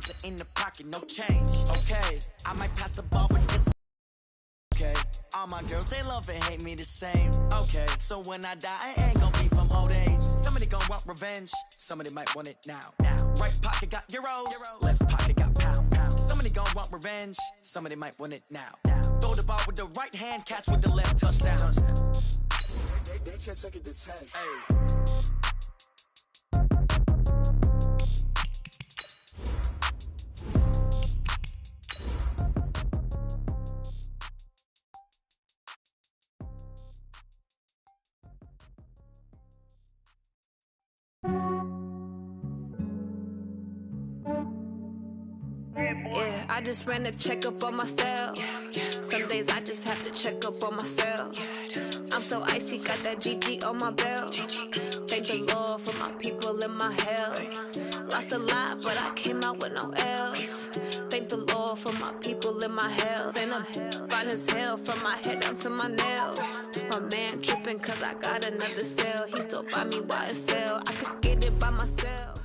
$1,000 in the pocket, no change. Okay, I might pass the ball with this. Okay, all my girls, they love and hate me the same. Okay, so when I die, I ain't gonna be from old age. Somebody gonna want revenge, somebody might want it now. Right pocket got euros, left pocket got pounds. Somebody gonna want revenge, somebody might want it now. Throw the ball with the right hand, catch with the left, touchdown. They can't take it to 10. Hey. Yeah, I just ran a checkup on myself. Some days I just have to check up on myself. I'm so icy, got that GG on my belt. Thank the Lord for my people in my health. Lost a lot, but I came out with no L's. Thank the Lord for my people in my health. And I'm fine as hell from my head down to my nails. My man tripping cause I got another cell. He still buy me YSL. I could get it by myself.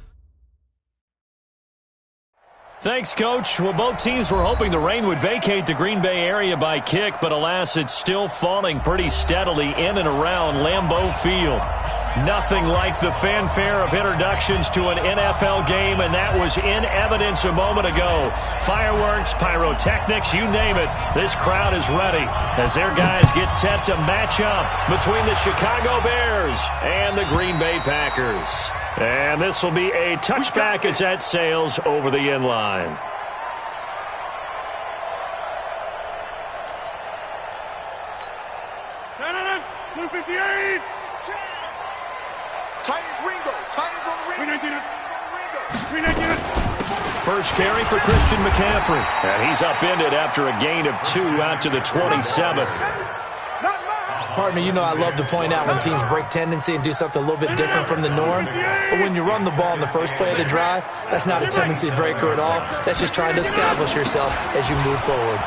Thanks, Coach. Well, both teams were hoping the rain would vacate the Green Bay area by kick, but alas, it's still falling pretty steadily in and around Lambeau Field. Nothing like the fanfare of introductions to an NFL game, and that was in evidence a moment ago. Fireworks, pyrotechnics, you name it. This crowd is ready as their guys get set to match up between the Chicago Bears and the Green Bay Packers. And this will be a touchback as that sails over the end line. First carry for Christian McCaffrey. And he's upended after a gain of 2 out to the 27. Partner, you know I love to point out when teams break tendency and do something a little bit different from the norm. But when you run the ball in the first play of the drive, that's not a tendency breaker at all. That's just trying to establish yourself as you move forward.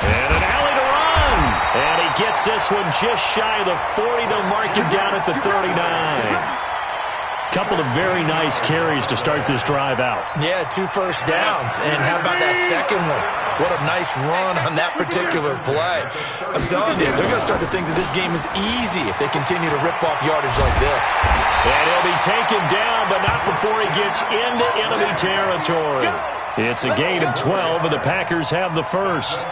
And an alley to run. And he gets this one just shy of the 40. They'll mark him down at the 39. Couple of very nice carries to start this drive out. Yeah, 2 first downs. And how about that second one? What a nice run on that particular play. I'm telling you, they're going to start to think that this game is easy if they continue to rip off yardage like this. And he'll be taken down, but not before he gets into enemy territory. It's a gain of 12, and the Packers have the first.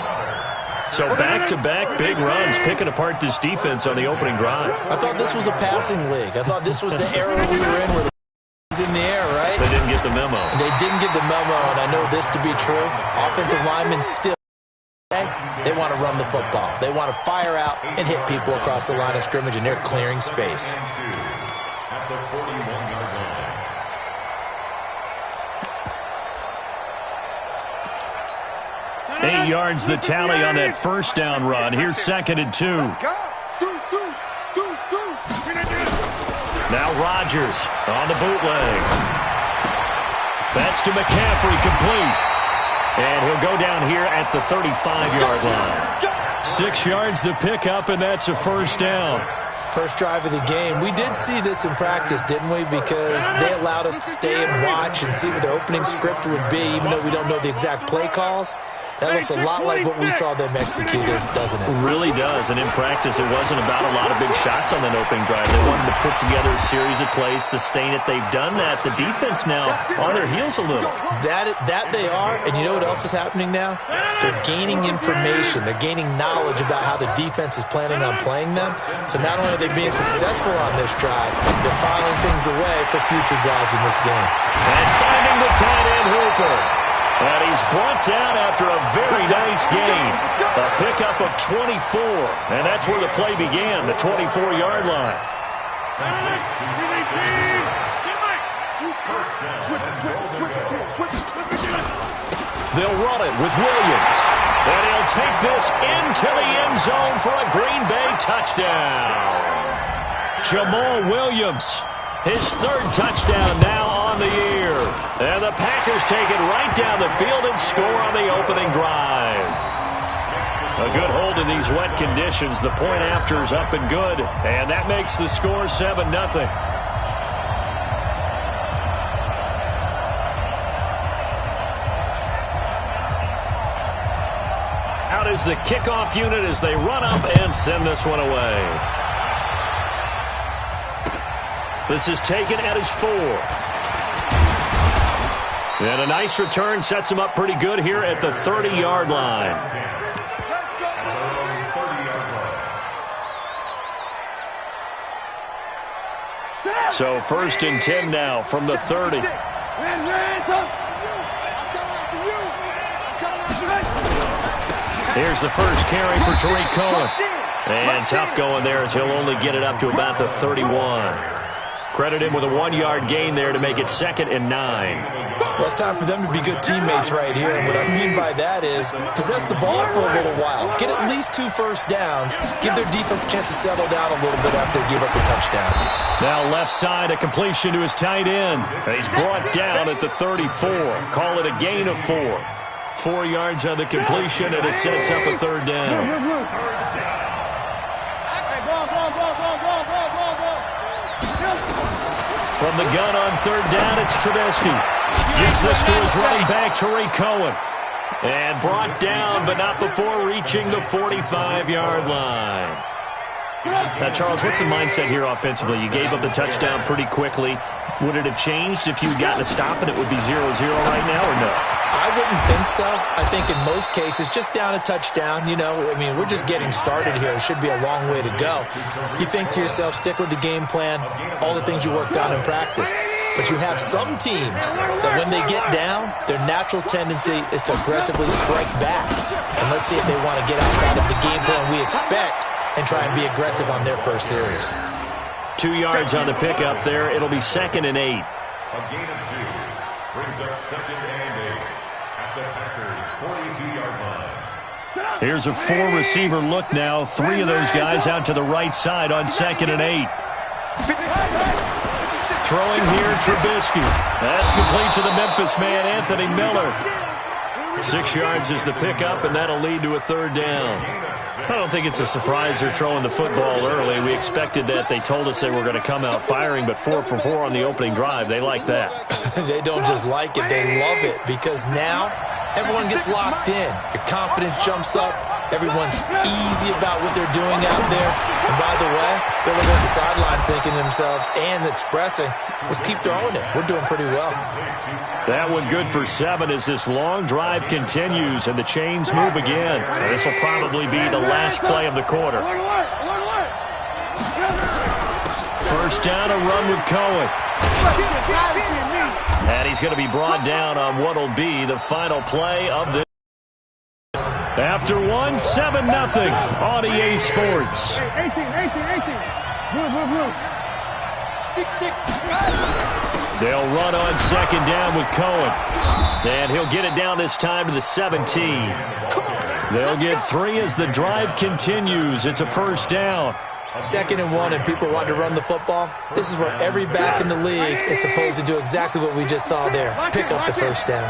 So back-to-back big runs, picking apart this defense on the opening drive. I thought this was a passing league. I thought this was the era we were in where the was in the air, right? They didn't get the memo. They didn't get the memo, and I know this to be true. Offensive linemen still, they want to run the football. They want to fire out and hit people across the line of scrimmage, and they're clearing space. At the 41-yard line. 8 yards the tally on that first down run. Here's 2nd and 2. Now Rodgers on the bootleg. That's to McCaffrey, complete. And he'll go down here at the 35-yard line. 6 yards the pickup, and that's a first down. First drive of the game. We did see this in practice, didn't we? Because they allowed us to stay and watch and see what the opening script would be, even though we don't know the exact play calls. That looks a lot like what we saw them execute, doesn't it? It really does. And in practice, it wasn't about a lot of big shots on that opening drive. They wanted to put together a series of plays, sustain it. They've done that. The defense now on their heels a little. That they are. And you know what else is happening now? They're gaining information. They're gaining knowledge about how the defense is planning on playing them. So not only are they being successful on this drive, they're filing things away for future drives in this game. And finding the tight end Hooper. And he's brought down after a very nice gain. A pickup of 24. And that's where the play began, the 24-yard line. They'll run it with Williams. And he'll take this into the end zone for a Green Bay touchdown. Jamal Williams, his 3rd touchdown now on the year. And the Packers take it right down the field and score on the opening drive. A good hold in these wet conditions. The point after is up and good. And that makes the score 7-0. is the kickoff unit as they run up and send this one away. This is taken at his 4. And a nice return sets him up pretty good here at the 30-yard line. So 1st and 10 now from the 30. Here's the first carry for Tariq Cohen. And tough going there as he'll only get it up to about the 31. Credit him with a 1-yard gain there to make it 2nd and 9. Well, it's time for them to be good teammates right here. And what I mean by that is possess the ball for a little while. Get at least 2 first downs. Give their defense a chance to settle down a little bit after they give up the touchdown. Now left side, a completion to his tight end. And he's brought down at the 34. Call it a gain of 4. 4 yards on the completion, and it sets up a 3rd down. From the gun on 3rd down, it's Trubisky. Gets this to his running back, Tariq Cohen. And brought down, but not before reaching the 45-yard line. Now, Charles, what's the mindset here offensively? You gave up the touchdown pretty quickly. Would it have changed if you had gotten a stop and it would be 0-0 right now, or no? I wouldn't think so. I think in most cases, just down a touchdown, you know, I mean, we're just getting started here. It should be a long way to go. You think to yourself, stick with the game plan, all the things you worked on in practice. But you have some teams that when they get down, their natural tendency is to aggressively strike back. And let's see if they want to get outside of the game plan we expect and try and be aggressive on their first series. 2 yards on the pickup there. It'll be 2nd and 8. A gain of 2 brings up 2nd and 8 at the Packers' 42-yard line. Here's a 4-receiver look now. 3 of those guys out to the right side on 2nd and 8. Throwing here, Trubisky. That's complete to the Memphis man, Anthony Miller. 6 yards is the pickup, and that'll lead to a 3rd down. I don't think it's a surprise they're throwing the football early. We expected that. They told us they were going to come out firing, but 4 for 4 on the opening drive. They like that. They don't just like it, they love it, because now everyone gets locked in. Your confidence jumps up. Everyone's easy about what they're doing out there. And by the way, they're looking at the sideline thinking to themselves and expressing, let's keep throwing it. We're doing pretty well. That one good for 7 as this long drive continues and the chains move again. This will probably be the last play of the quarter. First down, a run with Cohen. And he's going to be brought down on what will be the final play of this. After 1, 7-0 on EA Sports. 18. Blue. 6. They'll run on 2nd down with Cohen. And he'll get it down this time to the 17. They'll get 3 as the drive continues. It's a 1st down. 2nd and 1 and people want to run the football. This is where every back in the league is supposed to do exactly what we just saw there. Pick up the 1st down.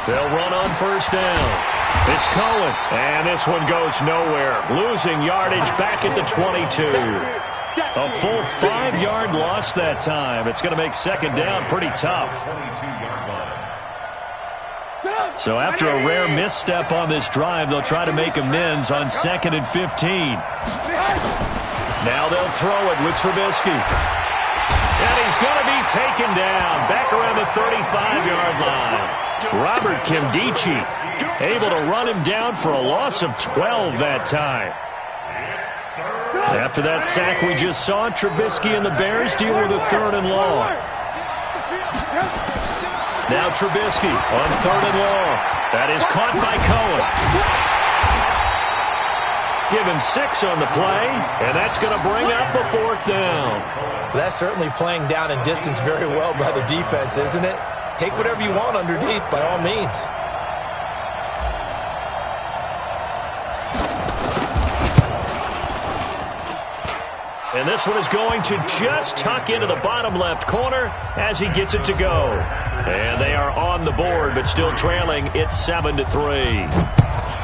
They'll run on 1st down. It's Cohen, and this one goes nowhere. Losing yardage back at the 22. A full 5-yard loss that time. It's going to make 2nd down pretty tough. So after a rare misstep on this drive, they'll try to make amends on 2nd and 15. Now they'll throw it with Trubisky. And he's going to be taken down back around the 35-yard line. Robert Kimdichie able to run him down for a loss of 12 that time. After that sack we just saw, Trubisky and the Bears deal with a 3rd and long. Now Trubisky on 3rd and long. That is caught by Cohen. Give him 6 on the play, and that's going to bring up a 4th down. That's certainly playing down in distance very well by the defense, isn't it? Take whatever you want underneath, by all means. And this one is going to just tuck into the bottom left corner as he gets it to go. And they are on the board, but still trailing. It's 7-3.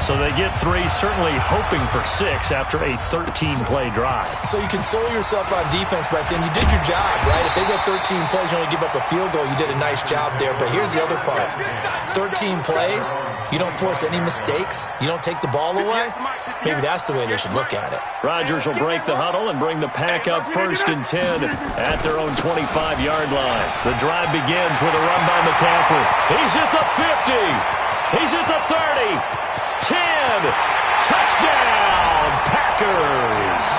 So they get 3, certainly hoping for 6 after a 13-play drive. So you console yourself on defense by saying you did your job, right? If they go 13 plays, you only give up a field goal, you did a nice job there. But here's the other part. 13 plays, you don't force any mistakes, you don't take the ball away. Maybe that's the way they should look at it. Rodgers will break the huddle and bring the pack up 1st and 10 at their own 25-yard line. The drive begins with a run by McCaffrey. He's at the 50. He's at the 30. 10. Touchdown, Packers.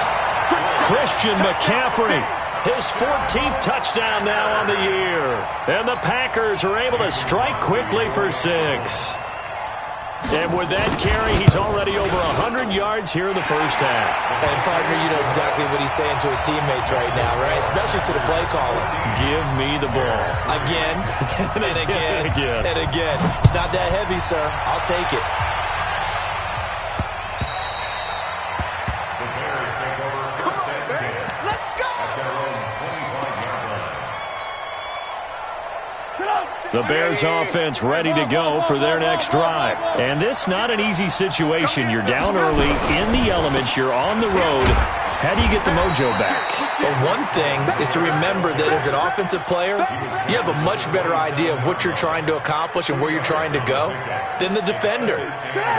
Christian McCaffrey, his 14th touchdown now on the year. And the Packers are able to strike quickly for 6. And with that carry, he's already over 100 yards here in the first half. And, partner, you know exactly what he's saying to his teammates right now, right? Especially to the play caller. Give me the ball. Again, and again, and again. It's not that heavy, sir. I'll take it. The Bears take over 1st and 10. Let's go! At their own 25-yard line. The Bears offense ready to go for their next drive. And this not an easy situation. You're down early, in the elements, you're on the road. How do you get the mojo back? Well, one thing is to remember that as an offensive player, you have a much better idea of what you're trying to accomplish and where you're trying to go than the defender.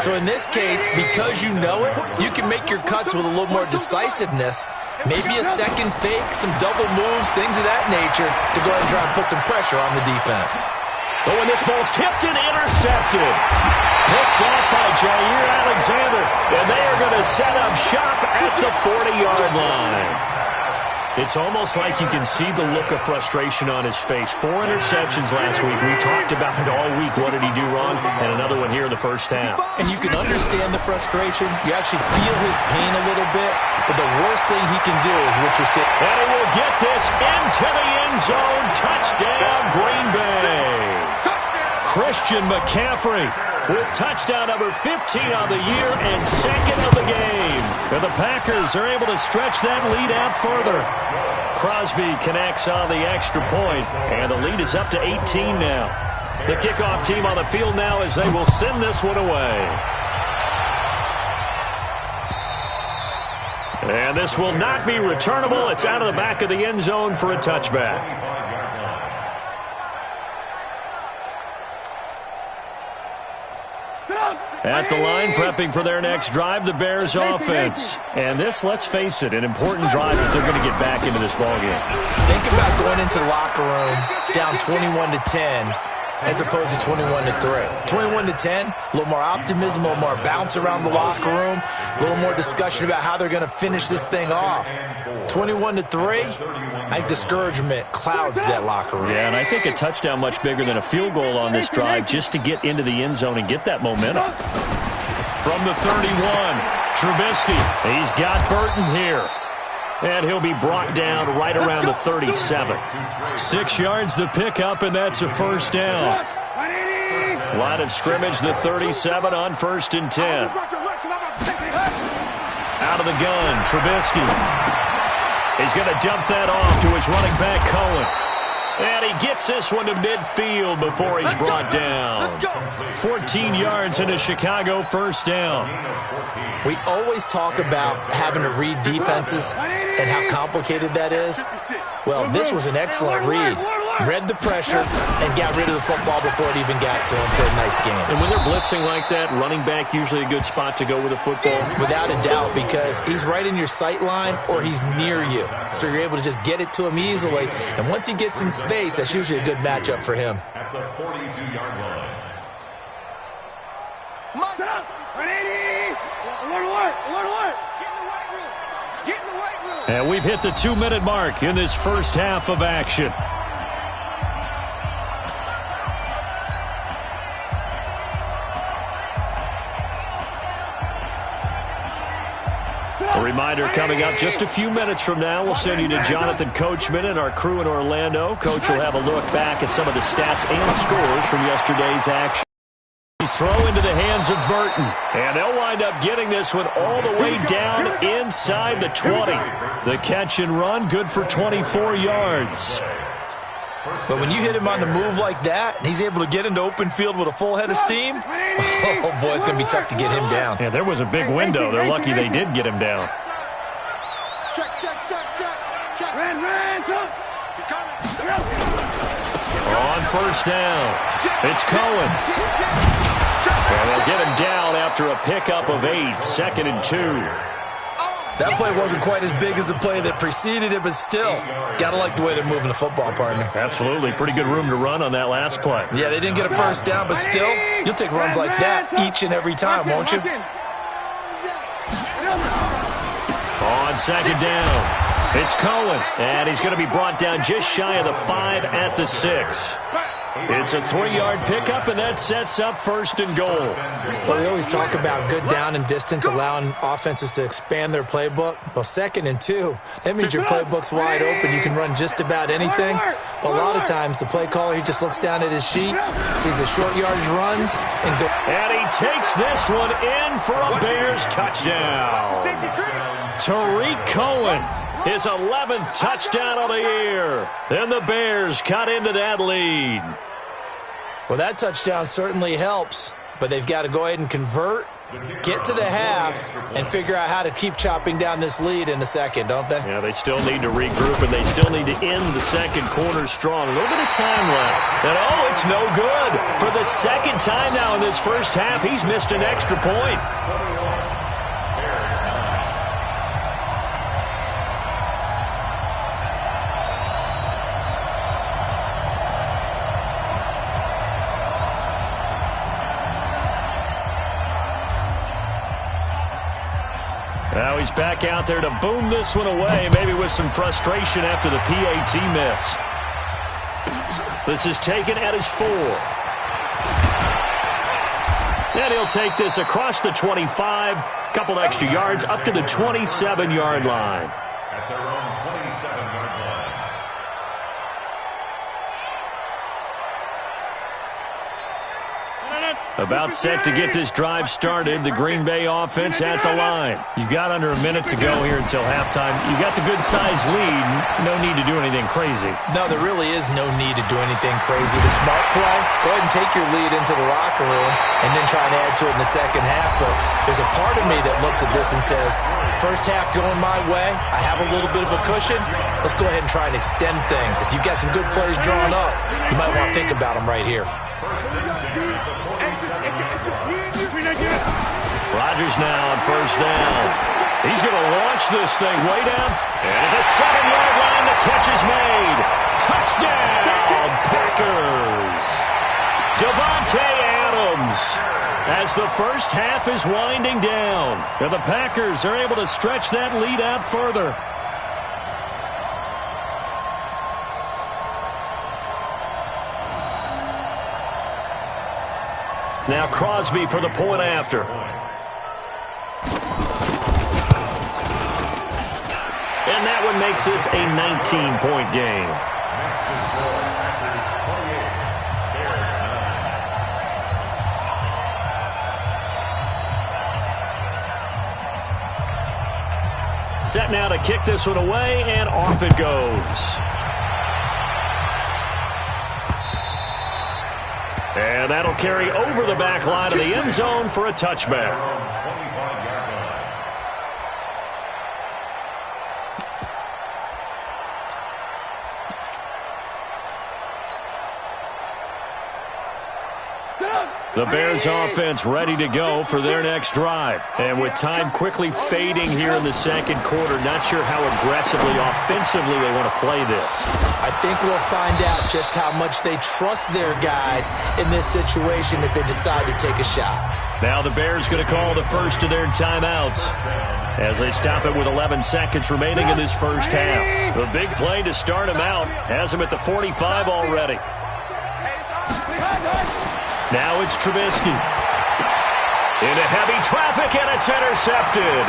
So in this case, because you know it, you can make your cuts with a little more decisiveness, maybe a second fake, some double moves, things of that nature, to go ahead and try and put some pressure on the defense. But when this ball's tipped and intercepted, picked off by Jair Alexander, and they are going to set up shop at the 40-yard line. It's almost like you can see the look of frustration on his face. 4 interceptions last week. We talked about it all week. What did he do wrong? And another one here in the first half. And you can understand the frustration. You actually feel his pain a little bit. But the worst thing he can do is what you're saying. And he will get this into the end zone. Touchdown, Green Bay. Christian McCaffrey with touchdown number 15 on the year and 2nd of the game. And the Packers are able to stretch that lead out further. Crosby connects on the extra point, and the lead is up to 18 now. The kickoff team on the field now as they will send this one away. And this will not be returnable. It's out of the back of the end zone for a touchback. At the line, prepping for their next drive, the Bears offense. And this, let's face it, an important drive if they're going to get back into this ballgame. Think about going into the locker room down 21-10 as opposed to 21-3. 21-10, a little more optimism, a little more bounce around the locker room, a little more discussion about how they're going to finish this thing off. 21-3, I think discouragement clouds that locker room. Yeah, and I think a touchdown much bigger than a field goal on this drive just to get into the end zone and get that momentum. From the 31, Trubisky. He's got Burton here. And he'll be brought down right around the 37. 6 yards the pickup, and that's a first down. Line of scrimmage, the 37 on 1st and 10. Out of the gun, Trubisky. He's going to dump that off to his running back, Cohen. And he gets this one to midfield before he's brought down. 14 yards and a Chicago first down. We always talk about having to read defenses and how complicated that is. Well, this was an excellent read. Read the pressure and got rid of the football before it even got to him for a nice game. And when they're blitzing like that, running back usually a good spot to go with the football? Without a doubt, because he's right in your sight line or he's near you. So you're able to just get it to him easily. And once he gets in space, that's usually a good matchup for him. At the 42-yard line. Set up. 180. Alert. Get in the right room. Get in the right room. And we've hit the 2-minute mark in this first half of action. A reminder coming up just a few minutes from now. We'll send you to Jonathan Coachman and our crew in Orlando. Coach will have a look back at some of the stats and scores from yesterday's action. He's throw into the hands of Burton. And they'll wind up getting this one all the way down inside the 20. The catch and run, good for 24 yards. But when you hit him on the move like that, and he's able to get into open field with a full head of steam, oh, boy, it's going to be tough to get him down. Yeah, there was a big window. They're lucky they did get him down. Check. Ran, come. On first down, it's Cohen. And they'll get him down after a pickup of 8, 2nd and 2. That play wasn't quite as big as the play that preceded it, but still, got to like the way they're moving the football, partner. Absolutely. Pretty good room to run on that last play. Yeah, they didn't get a first down, but still, you'll take runs like that each and every time, won't you? On second down, it's Cohen. And he's going to be brought down just shy of the 5 at the 6. It's a 3-yard pickup, and that sets up 1st and goal. Well, we always talk about good down and distance, allowing offenses to expand their playbook. Well, 2nd and 2, that means your playbook's wide open. You can run just about anything. But a lot of times, the play caller, he just looks down at his sheet, sees the short yardage runs, and go. And he takes this one in for a Bears touchdown. Tariq Cohen, his 11th touchdown of the year. And the Bears cut into that lead. Well, that touchdown certainly helps, but they've got to go ahead and convert, get to the half, and figure out how to keep chopping down this lead in the second, don't they? Yeah, they still need to regroup, and they still need to end the second quarter strong. A little bit of time left. And, oh, it's no good. For the second time now in this first half, he's missed an extra point. Now he's back out there to boom this one away, maybe with some frustration after the PAT miss. This is taken at his 4. And he'll take this across the 25, couple extra yards, up to the 27-yard line. At their own 27-yard line. About set to get this drive started. The Green Bay offense at the line. You've got under a minute to go here until halftime. You've got the good-sized lead. No need to do anything crazy. No, there really is no need to do anything crazy. The smart play, go ahead and take your lead into the locker room and then try and add to it in the second half. But there's a part of me that looks at this and says, first half going my way, I have a little bit of a cushion. Let's go ahead and try and extend things. If you've got some good plays drawn up, you might want to think about them right here. Rodgers now on first down. He's going to launch this thing way down. And at the 7-yard line, the catch is made. Touchdown, Packers. Davante Adams. As the first half is winding down, and the Packers are able to stretch that lead out further. Now Crosby for the point after. And that one makes this a 19-point game. Set now to kick this one away, and off it goes. And that'll carry over the back line of the end zone for a touchback. The Bears offense ready to go for their next drive. And with time quickly fading here in the second quarter, not sure how aggressively, offensively they want to play this. I think we'll find out just how much they trust their guys in this situation if they decide to take a shot. Now the Bears going to call the first of their timeouts as they stop it with 11 seconds remaining in this first half. The big play to start him out has him at the 45 already. Now it's Trubisky. Into heavy traffic, and it's intercepted.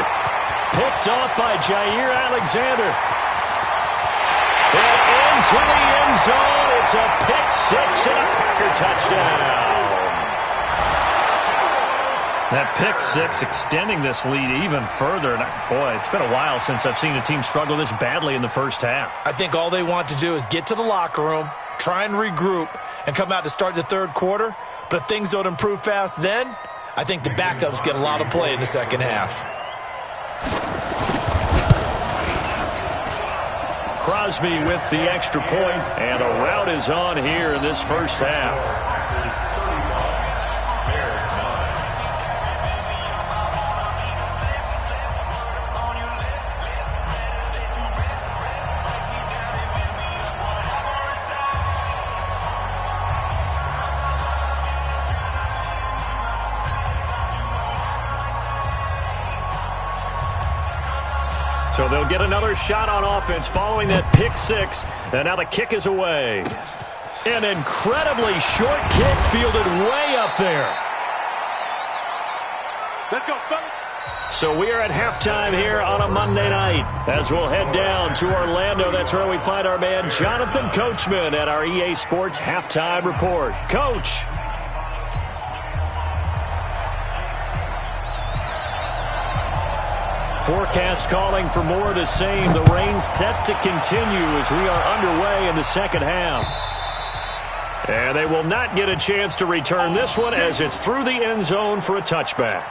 Picked off by Jair Alexander. And into the end zone. It's a pick six and a Packer touchdown. That pick six extending this lead even further. And boy, it's been a while since I've seen a team struggle this badly in the first half. I think all they want to do is get to the locker room, try and regroup, and come out to start the third quarter. But if things don't improve fast then, I think the backups get a lot of play in the second half. Crosby with the extra point, and a rout is on here in this first half. So they'll get another shot on offense following that pick six. And now the kick is away. An incredibly short kick fielded way up there. Let's go, fellas. So we are at halftime here on a Monday night as we'll head down to Orlando. That's where we find our man Jonathan Coachman at our EA Sports Halftime Report. Coach. Forecast calling for more of the same. The rain set to continue as we are underway in the second half. And they will not get a chance to return this one as it's through the end zone for a touchback.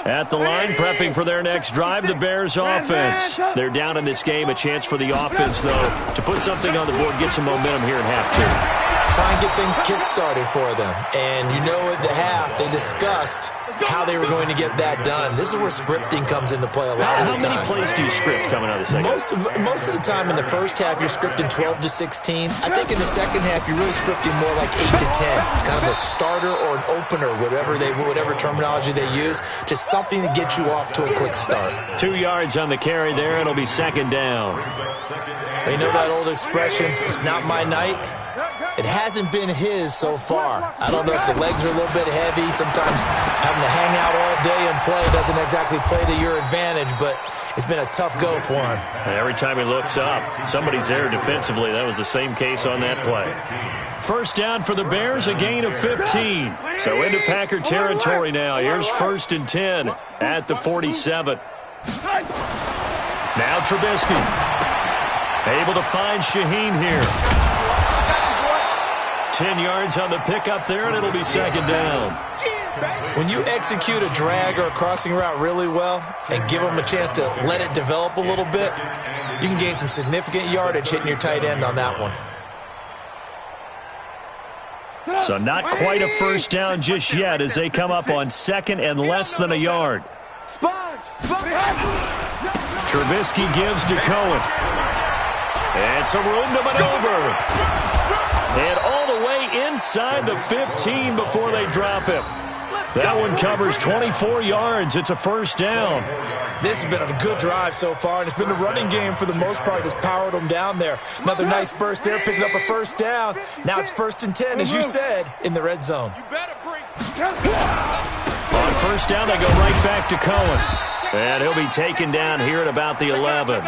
At the line, prepping for their next drive, the Bears offense. They're down in this game. A chance for the offense, though, to put something on the board, get some momentum here in half two. Try and get things kick-started for them. And you know at the half, they discussed how they were going to get that done. This is where scripting comes into play a lot of the time. How many plays do you script coming out of the second? Most of the time in the first half, you're scripting 12 to 16. I think in the second half, you're really scripting more like 8 to 10. Kind of a starter or an opener, whatever terminology they use. Just something to get you off to a quick start. 2 yards on the carry there. It'll be second down. You know that old expression, it's not my night? It hasn't been his so far. I don't know if the legs are a little bit heavy. Sometimes having to hang out all day and play doesn't exactly play to your advantage, but it's been a tough go for him. Every time he looks up, somebody's there defensively. That was the same case on that play. First down for the Bears, a gain of 15. So into Packer territory now. Here's 1st and 10 at the 47. Now Trubisky. Able to find Shaheen here. 10 yards on the pickup there, and it'll be second down. When you execute a drag or a crossing route really well and give them a chance to let it develop a little bit, you can gain some significant yardage hitting your tight end on that one. So not quite a first down just yet as they come up on second and less than a yard. Trubisky gives to Cohen. And some room to maneuver. And all the way inside the 15 before they drop him. That one covers 24 yards. It's a first down. This has been a good drive so far, and it's been the running game for the most part that's powered them down there. Another nice burst there, picking up a first down. Now it's 1st and 10, as you said, in the red zone. On first down, they go right back to Cohen. And he'll be taken down here at about the 11.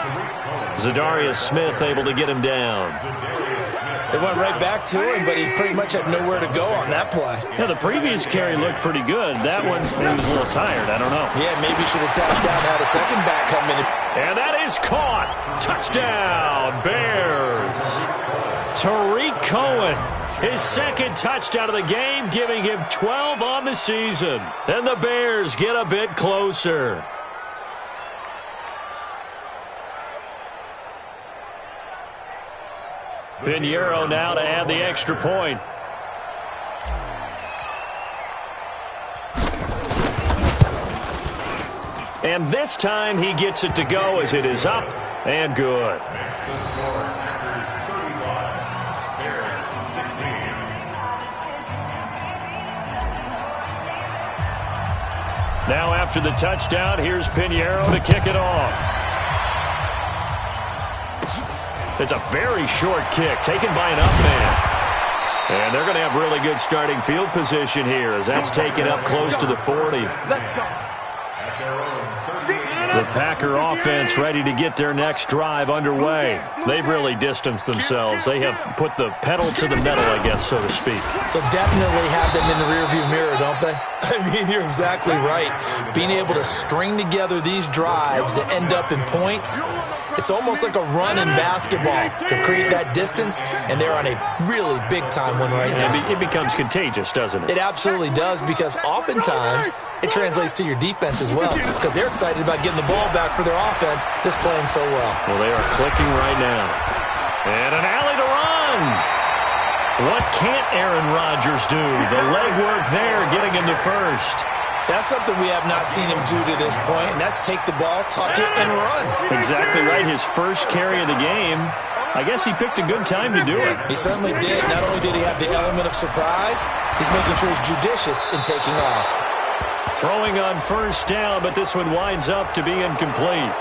Zadarius Smith able to get him down. They went right back to him, but he pretty much had nowhere to go on that play. Yeah, the previous carry looked pretty good. That one, he was a little tired. I don't know. Yeah, maybe he should have tapped down, had a second back come in. And that is caught. Touchdown, Bears. Tariq Cohen, his second touchdown of the game, giving him 12 on the season. And the Bears get a bit closer. Pinheiro now to add the extra point. And this time he gets it to go as it is up and good. Now after the touchdown, here's Pinheiro to kick it off. It's a very short kick taken by an up man. And they're going to have really good starting field position here as that's taken up close to the 40. Let's go. The Packer offense ready to get their next drive underway. They've really distanced themselves. They have put the pedal to the metal, I guess, so to speak. So definitely have them in the rearview mirror, don't they? I mean, you're exactly right. Being able to string together these drives that end up in points, it's almost like a run in basketball to create that distance, and they're on a really big-time one right now. It becomes contagious, doesn't it? It absolutely does, because oftentimes it translates to your defense as well, because they're excited about getting the ball back for their offense that's playing so well. Well, they are clicking right now. And an alley to run. What can't Aaron Rodgers do? The legwork there, getting him to first. That's something we have not seen him do to this point, and that's take the ball, tuck it, and run. Exactly right. His first carry of the game. I guess he picked a good time to do it. He certainly did. Not only did he have the element of surprise, he's making sure he's judicious in taking off. Throwing on first down, but this one winds up to be incomplete.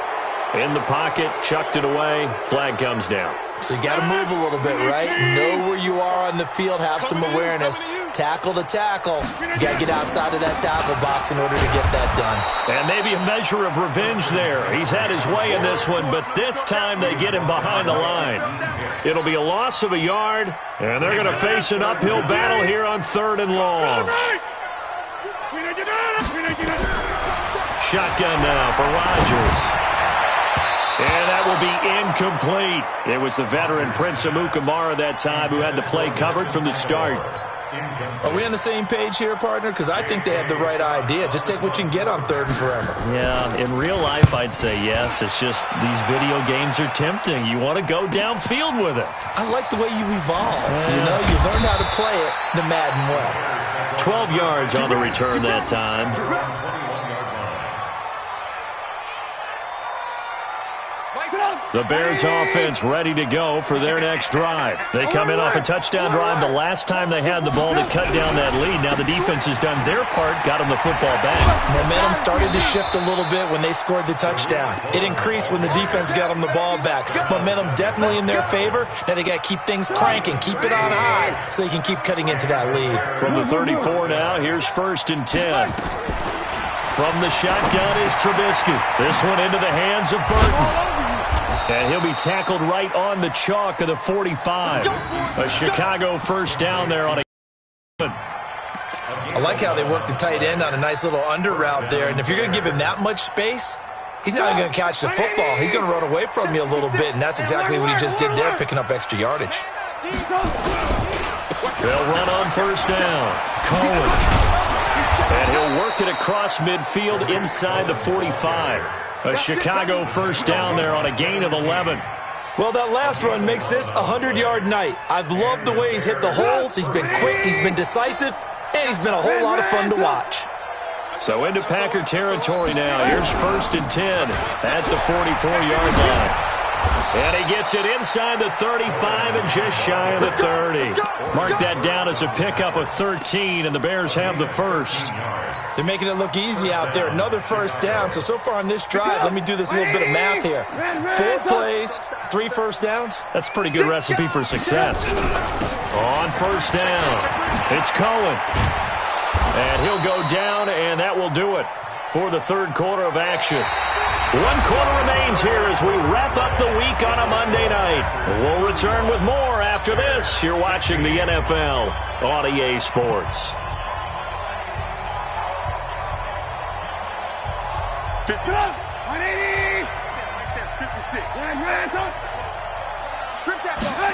In the pocket, chucked it away, flag comes down. So you got to move a little bit, right? Know where you are on the field, have some awareness. Tackle to tackle. You got to get outside of that tackle box in order to get that done. And maybe a measure of revenge there. He's had his way in this one, but this time they get him behind the line. It'll be a loss of a yard, and they're going to face an uphill battle here on 3rd and long. Shotgun now for Rodgers. And that will be incomplete. It was the veteran Prince Amukamara that time who had the play covered from the start. Are we on the same page here, partner? Because I think they had the right idea. Just take what you can get on 3rd and forever. Yeah, in real life, I'd say yes. It's just these video games are tempting. You want to go downfield with it. I like the way you evolved. You know, you learned how to play it the Madden way. 12 yards on the return that time. The Bears offense ready to go for their next drive. They come in off a touchdown drive the last time they had the ball to cut down that lead. Now the defense has done their part, got them the football back. Momentum started to shift a little bit when they scored the touchdown. It increased when the defense got them the ball back. Momentum definitely in their favor. Now they got to keep things cranking, keep it on high so they can keep cutting into that lead. From the 34 now, here's 1st and 10. From the shotgun is Trubisky. This one into the hands of Burton. And he'll be tackled right on the chalk of the 45. A Chicago first down there on a... I like how they work the tight end on a nice little under route there. And if you're going to give him that much space, he's not even going to catch the football. He's going to run away from you a little bit, and that's exactly what he just did there, picking up extra yardage. They'll run on first down. Cohen. And he'll work it across midfield inside the 45. A Chicago first down there on a gain of 11. Well, that last run makes this a 100-yard night. I've loved the way he's hit the holes. He's been quick, he's been decisive, and he's been a whole lot of fun to watch. So into Packer territory now. Here's 1st and 10 at the 44-yard line. And he gets it inside the 35 and just shy of the 30. Mark that down as a pickup of 13, and the Bears have the first. They're making it look easy out there. Another first down. So far on this drive, let me do this little bit of math here. 4 plays, 3 first downs. That's a pretty good recipe for success. On first down, it's Cohen. And he'll go down, and that will do it for the 3rd quarter of action. 1 quarter remains here as we wrap up the week on a Monday night. We'll return with more after this. You're watching the NFL on EA Sports. 50. 180. 56. Strip that ball.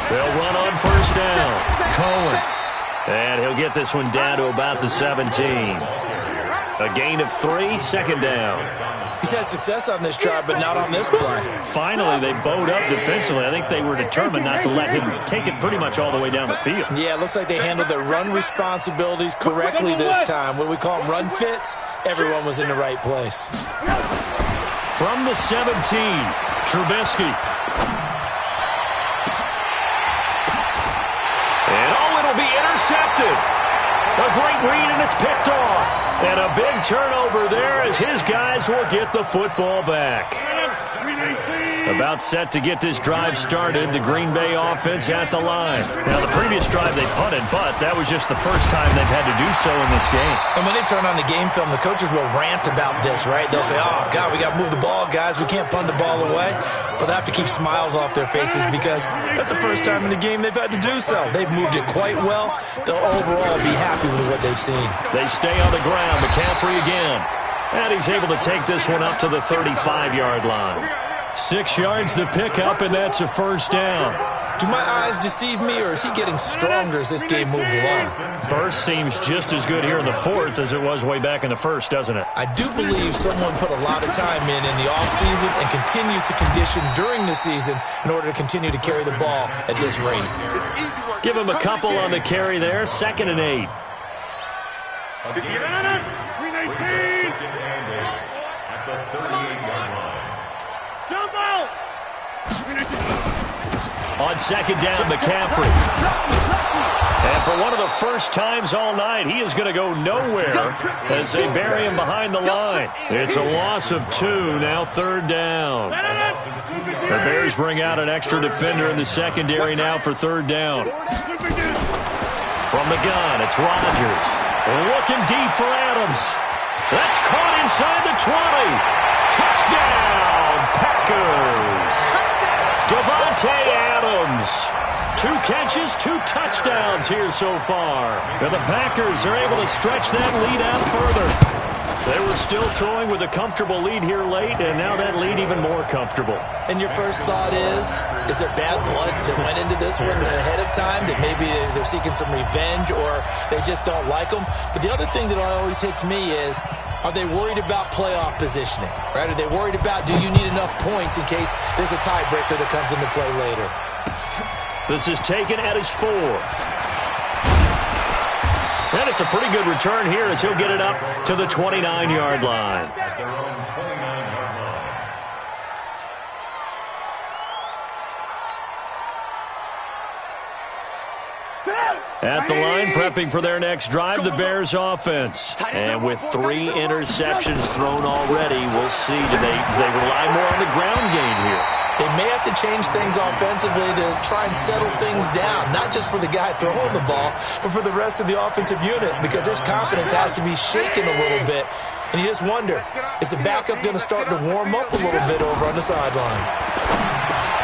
They'll run on first down. Cohen. And he'll get this one down to about the 17. A gain of 3, 2nd down. He's had success on this drive, but not on this play. Finally, they bowed up defensively. I think they were determined not to let him take it pretty much all the way down the field. Yeah, it looks like they handled their run responsibilities correctly this time. What we call them run fits, everyone was in the right place. From the 17, Trubisky. And it'll be intercepted. A great read, and it's picked off. And a big turnover there as his guys will get the football back. About set to get this drive started, the Green Bay offense at the line. Now, the previous drive they punted, but that was just the first time they've had to do so in this game. And when they turn on the game film, the coaches will rant about this, right? They'll say, oh, God, we got to move the ball, guys. We can't punt the ball away. But they have to keep smiles off their faces because that's the first time in the game they've had to do so. They've moved it quite well. They'll overall be happy with what they've seen. They stay on the ground. McCaffrey again. And he's able to take this one up to the 35-yard line. 6 yards the pickup, and that's a first down. Do my eyes deceive me, or is he getting stronger as this game moves along? Burst seems just as good here in the fourth as it was way back in the first, doesn't it? I do believe someone put a lot of time in the offseason and continues to condition during the season in order to continue to carry the ball at this rate. Give him a couple on the carry there. 2nd and 8. At the 38-yard line. Jump out! On 2nd down, McCaffrey. And for one of the first times all night, he is going to go nowhere as they bury him behind the line. It's a loss of 2, now 3rd down. The Bears bring out an extra defender in the secondary now for 3rd down. From the gun, it's Rodgers. Looking deep for Adams. That's caught inside the 20. Touchdown, Packers. Davante Adams. 2 catches, 2 touchdowns here so far. And the Packers are able to stretch that lead out further. They were still throwing with a comfortable lead here late, and now that lead even more comfortable. And your first thought is there bad blood that went into this one ahead of time, that maybe they're seeking some revenge or they just don't like them? But the other thing that always hits me is, are they worried about playoff positioning? Right? Are they worried about, do you need enough points in case there's a tiebreaker that comes into play later? This is taken at his 4. And it's a pretty good return here as he'll get it up to the 29-yard line. At their own 29-yard line. At the line, prepping for their next drive, the Bears offense. And with 3 interceptions thrown already, we'll see. Do they rely more on the ground game here? They may have to change things offensively to try and settle things down, not just for the guy throwing the ball, but for the rest of the offensive unit, because their confidence has to be shaken a little bit. And you just wonder, is the backup going to start to warm up a little bit over on the sideline?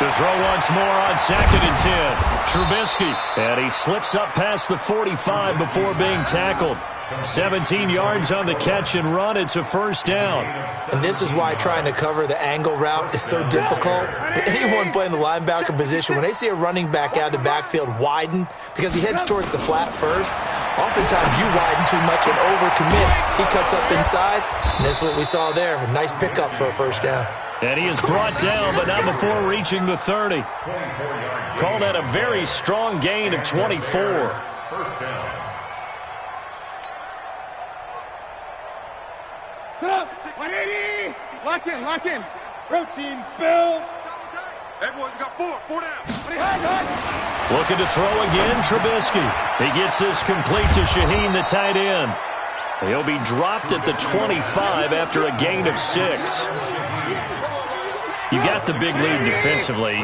To throw once more on 2nd and 10. Trubisky. And he slips up past the 45 before being tackled. 17 yards on the catch and run. It's a first down. And this is why trying to cover the angle route is so difficult. Anyone playing the linebacker position, when they see a running back out of the backfield widen, because he heads towards the flat first, oftentimes you widen too much and overcommit. He cuts up inside, and this is what we saw there. A nice pickup for a first down. And he is brought down, but not before reaching the 30. Call that a very strong gain of 24. First down. Sit up. 180. Lock in, lock in. Routine spill. Everyone, you got 4 down. Looking to throw again, Trubisky. He gets this complete to Shaheen, the tight end. He'll be dropped at the 25 after a gain of 6. You got the big lead defensively,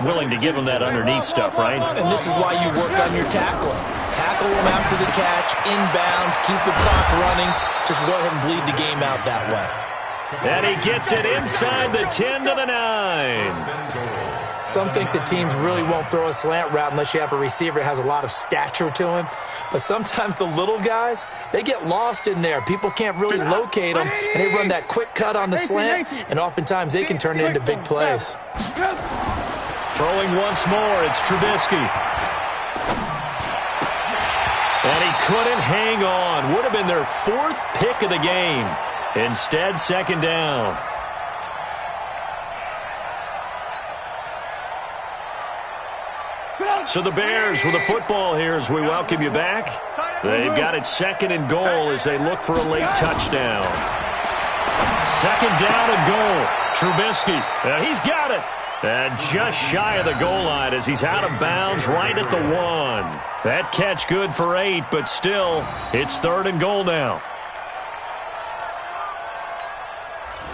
willing to give him that underneath stuff, right? And this is why you work on your tackling. Tackle him after the catch, inbounds, keep the clock running. Just go ahead and bleed the game out that way. And he gets it inside the 10 to the 9. Some think that teams really won't throw a slant route unless you have a receiver that has a lot of stature to him. But sometimes the little guys, they get lost in there. People can't really locate them, and they run that quick cut on the slant, and oftentimes they can turn it into big plays. Throwing once more, it's Trubisky. And he couldn't hang on. Would have been their 4th pick of the game. Instead, 2nd down. So the Bears with the football here as we welcome you back. They've got it 2nd and goal as they look for a late touchdown. 2nd down and goal. Trubisky, he's got it. And just shy of the goal line as he's out of bounds right at the 1. That catch good for 8, but still, it's 3rd and goal now.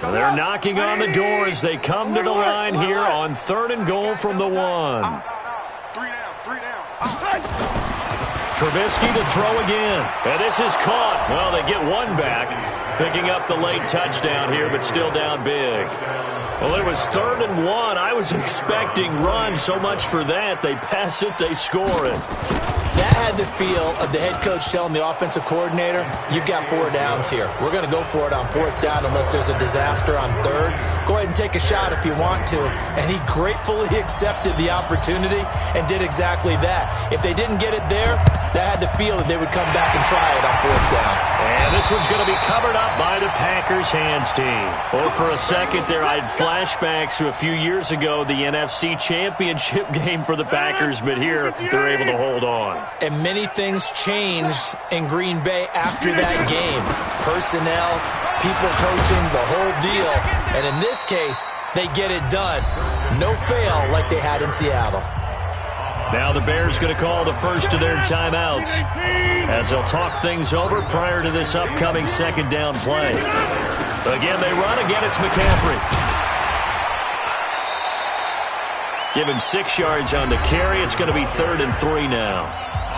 They're knocking on the door as they come to the line here on 3rd and goal from the 1. 3 down. Trubisky to throw again. And this is caught. Well, they get one back, picking up the late touchdown here, but still down big. Well, it was 3rd and 1. I was expecting run. So much for that. They pass it, they score it. That had the feel of the head coach telling the offensive coordinator, you've got 4 downs here. We're going to go for it on 4th down unless there's a disaster on 3rd. Go ahead and take a shot if you want to. And he gratefully accepted the opportunity and did exactly that. If they didn't get it there, that had the feel that they would come back and try it on 4th down. And this one's going to be covered up by the Packers hands team. Oh, for a second there, I had flashbacks to a few years ago, the NFC Championship game for the Packers, but here they're able to hold on. And many things changed in Green Bay after that game. Personnel, people coaching, the whole deal. And in this case, they get it done. No fail like they had in Seattle. Now the Bears going to call the first of their timeouts as they'll talk things over prior to this upcoming 2nd down play. Again, they run. Again, it's McCaffrey. Give him 6 yards on the carry. It's going to be 3rd and 3 now.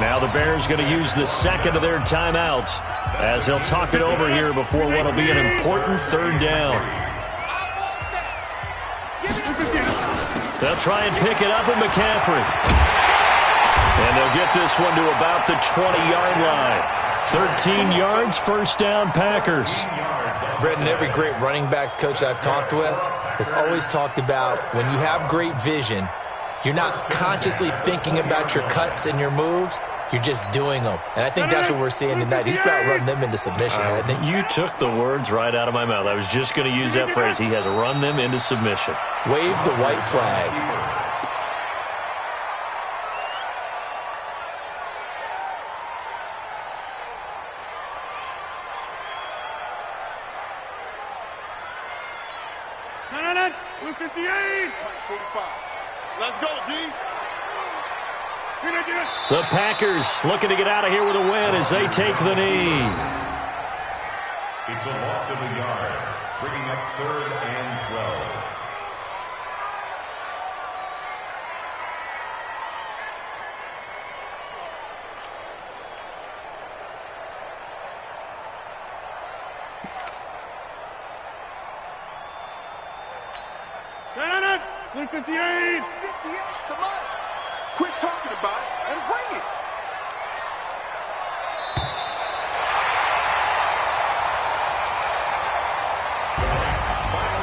Now the Bears going to use the 2nd of their timeouts as they'll talk it over here before what will be an important 3rd down. They'll try and pick it up with McCaffrey. And they'll get this one to about the 20-yard line. 13 yards, 1st down, Packers. Brendan, every great running backs coach I've talked with has always talked about when you have great vision, you're not consciously thinking about your cuts and your moves. You're just doing them. And I think that's what we're seeing tonight. He's about to run them into submission, hasn't he? You took the words right out of my mouth. I was just going to use that phrase. He has run them into submission. Wave the white flag. No. 58. 45. Let's go, D. The Packers looking to get out of here with a win as they take the knee. It's a loss of a yard, bringing up 3rd and 12. No. 58. 58. Come on. Quit talking about it and bring it.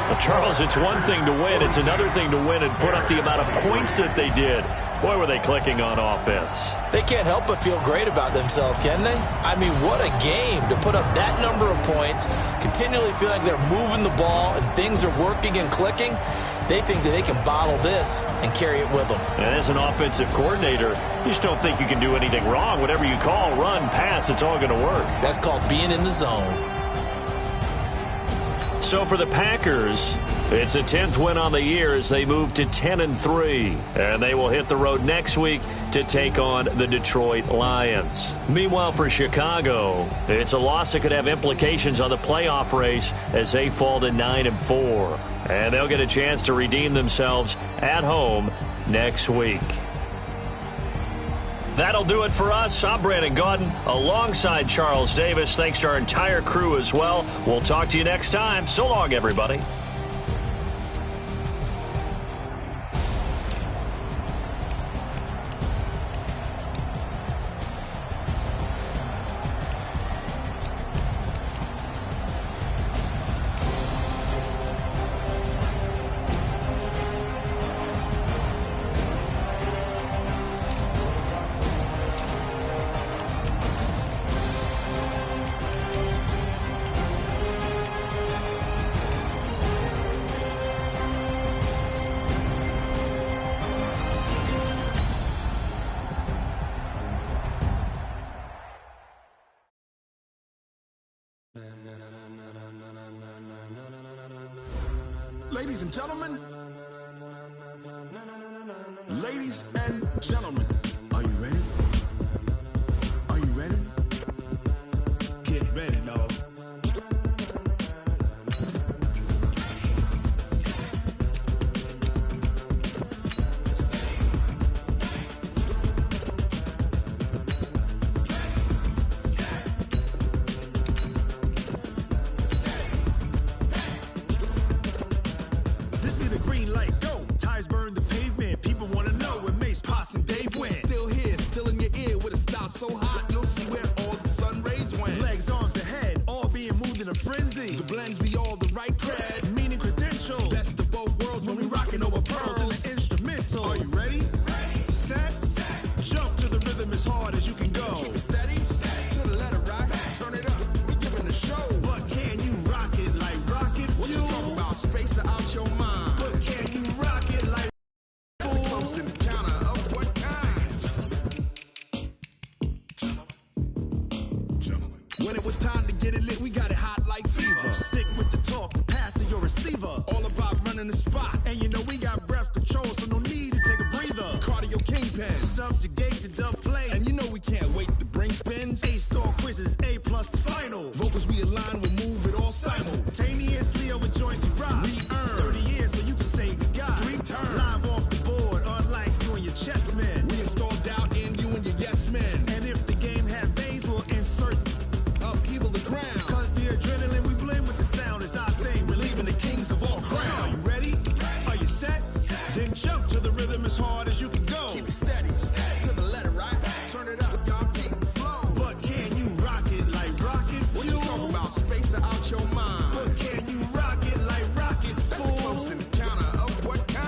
Well, Charles, it's one thing to win. It's another thing to win and put up the amount of points that they did. Boy, were they clicking on offense. They can't help but feel great about themselves, can they? I mean, what a game to put up that number of points, continually feel like they're moving the ball and things are working and clicking. They think that they can bottle this and carry it with them. And as an offensive coordinator, you just don't think you can do anything wrong. Whatever you call, run, pass, it's all going to work. That's called being in the zone. So for the Packers, it's a 10th win on the year as they move to 10-3. And they will hit the road next week to take on the Detroit Lions. Meanwhile, for Chicago, it's a loss that could have implications on the playoff race as they fall to 9-4. And they'll get a chance to redeem themselves at home next week. That'll do it for us. I'm Brandon Gaudin alongside Charles Davis. Thanks to our entire crew as well. We'll talk to you next time. So long, everybody. Ladies and gentlemen, are you ready? Are you ready? Get ready, dog. This be the green light, go. Tires burn the pavement. People wanna know when Mace, Potts, and Dave went. Still here, still in your ear with a style so hot, you'll see where all the sun rays went. Legs, arms, the head, all being moved in a frenzy. The blends be all the right cred. Meaning credentials. Best of both worlds When we rockin' over pearls in the instrumental. Are you ready? Set. Jump to the rhythm as hard as you can go. Keep it steady, to the letter right. Turn it up, we giving the show. But can you rock it like rocket fuel? What you talking about? Space or out your mind? But can you rock it like Close in the counter of what kind? When it was time to get it lit, we got it hot like fever. sick with the talk, passing your receiver. All about running the spot. And you know we got breath control, so no need to take a breather. Cardio kingpin. Subjugate the dub play. And you know we can't wait to bring spins. A-star quizzes, A+ the final. Vocals we align, we move it all Simultaneously over joints we rock. We earn 30 years so you can say you got 3 turns. Live off the board, unlike you and your chess men. We install doubt in you and your yes men. And if the game had veins, we'll insert Upheaval the ground. Cause the adrenaline we blend with the sound is our thing. Relieving the kings of all crowns. Are you ready? Are you set? Then jump to the rhythm as hard as you can go. Keep it steady, to the letter right. Turn it up, y'all keep the flow. But can you rock it like rocket fuel? What you talking about? Space or out your mind? But can you rock it like rockets, That's fool? close in the counter of what kind?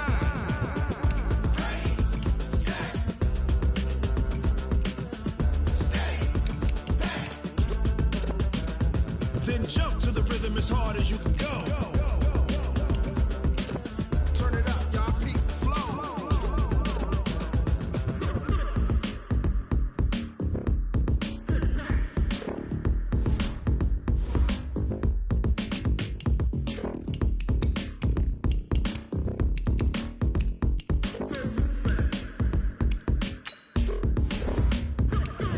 Then jump to the rhythm as hard as you can go. Turn it up, y'all keep the flow.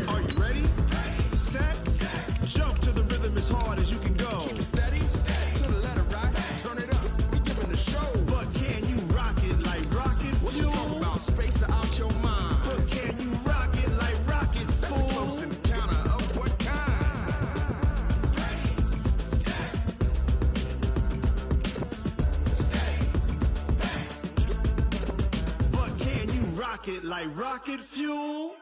Are you ready? Set. Jump to the rhythm as hard as you can go. Keep it steady, to the letter right. Turn it up, we giving the show. But can you rock it like rocket What you fuel? talking about? Space or out your mind? But can you rock it like rockets, That's fool? close in the counter of what kind? But can you rock it like rocket fuel?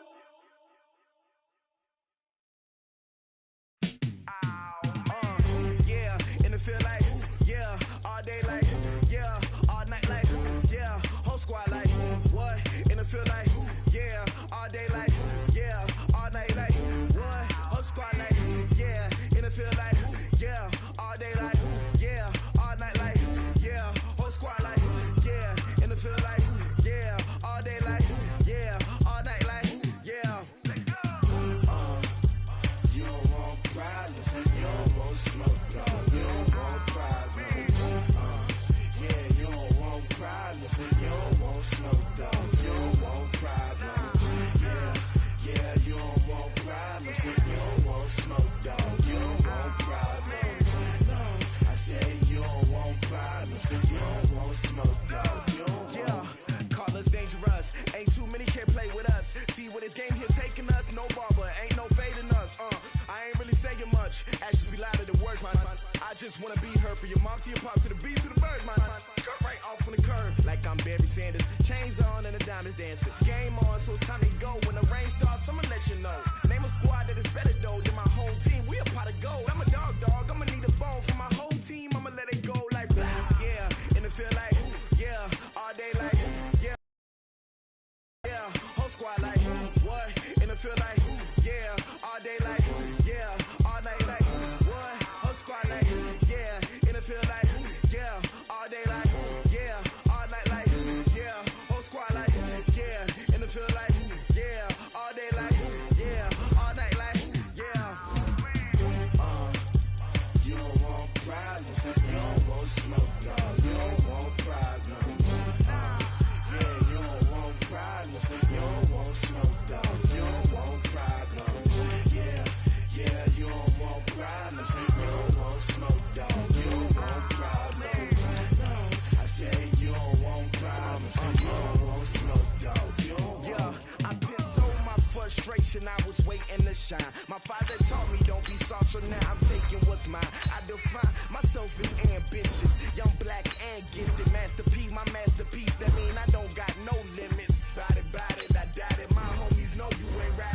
Yeah, in the field like, yeah, all day like, yeah, all night like, yeah, whole squad like, what? In the field like, yeah, all day like, yeah, all night like, what? Whole squad like, yeah, in the field like, yeah, all day like, yeah, all night like, yeah, whole squad like, yeah, in the field like, yeah, all day like, yeah, all night like, yeah. You don't want problems, you don't want smoke, no. You don't want problems, yeah, you don't want problems, you don't want smoke, dog. You don't want problems, yeah, you don't want problems, you don't want smoke, dog. You don't want problems, no. I said you don't want problems, you don't want smoke, dog. You don't yeah, call us dangerous. Ain't too many can play with us. See where this game here taking us. No barber, ain't no fading us. I ain't really saying much. Actions be louder than words, man. I just wanna be heard. For your mom to your pop to the beat to the birds, man. Cut right off on the curb like I'm Barry Sanders. Chains on and the diamonds dancing. Game on, so it's time to go. When the rain starts, I'ma let you know. Name a squad that is better though than my home team. We a pot of gold. I'm a dog. I'ma need a bone for my whole team. I'ma let it go like blah. Yeah, in the field like yeah, all day like yeah. Yeah, whole squad like what? In the field like yeah, all day like yeah, all night like what? Whole squad like yeah, in the field like yeah, all day like yeah, all night like yeah, whole squad like yeah, in the field like yeah, all day like yeah, all night like yeah. You don't want problems, you don't want smoke, dog. You don't want problems, yeah, you don't want problems, you don't want smoke. shine. My father taught me don't be soft, so now I'm taking what's mine. I define myself as ambitious, young, black, and gifted. Master P, my masterpiece. That mean I don't got no limits. Bout it, I doubt it. My homies know you ain't right.